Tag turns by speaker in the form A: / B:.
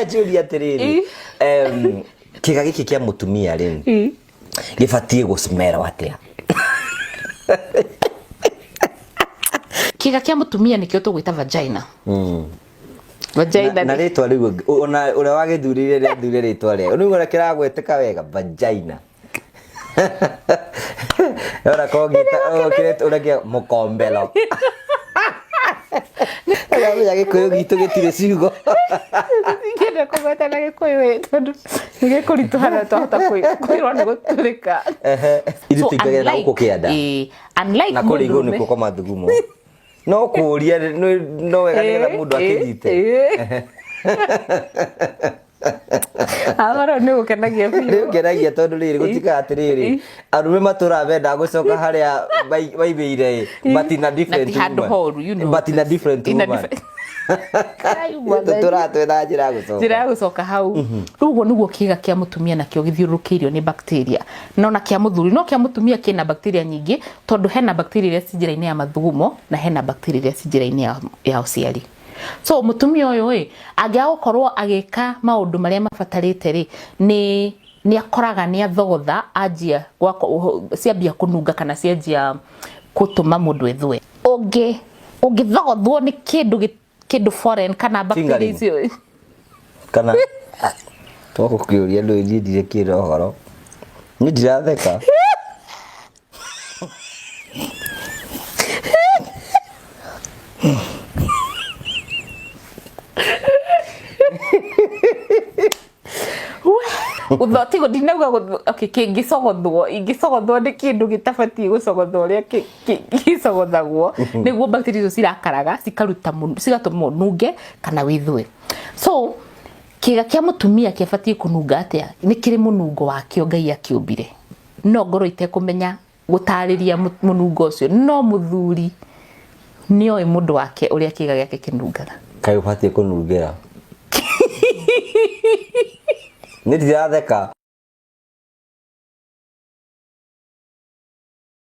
A: Julia tiriri. Kiga giki kia mutumia riu. Gibatie gucimera atia.
B: Kiga kia mutumia nikio tugwita vagina. Vagina.
A: Na ritwa riu ona uria wagithurire ria thurire ritwa ria. Riu ora kiragweteka wega vagina. Ora kogita kiretu uragia mukombelo. Ya gikuyu gitu gitire ciugo.
B: Ngenda kugweta na gikuyu tondu ngikurituhana twahota kwirwa ni guturika.
A: Iru tigage na uko kianda.
B: Unlike
A: na kuri igu niko koma thugumo. No kuria no wega ni mundu akithite.
B: Agora ni gukenagia biũ.
A: Gukenagia tondu riri gutika atiriri. Arume matura benda gucoka haria baibeire batina different. Batina different woman. Turatwe na njira gucoka
B: hau. Rugo niguo kiga kia mutumia nakio githiurukirio ni bacteria. No na kia muthuri no kia mutumia kina bacteria nyingi tondu hena bacteria iria cinjira-ini ya mathugumo na hena bacteria iria cinjira-ini ya uciari. So mutumia uyu angiagokorwo agika maundu maria mabatarite ri ni akoraga ni athogotha anjia ciambia kununga kana cianjia gutuma mundu ethwe ungithogothwo ni kindu foreign kana bacteria icio
A: kana toko kiuria ndu ndire kiro horo ni ndiratheka.
B: Uthotigo dinauga okay kingicogothwo ingicogothwo ni kindu gitabatie gucogothwo ria gicogothagwo niguo bacteria icio cirakaraga cikaruta cigatuma nunge kana withwe. So kiga kia mutumia kibatie kununga atia ni kiri munungo wakio Ngai akiumbire no ngoro itekumenya gutariria munungo ucio no muthuri ni oi mundu wake uria kiga giake kinungaga
A: kai ubatie kunungira. Ni ndiratheka.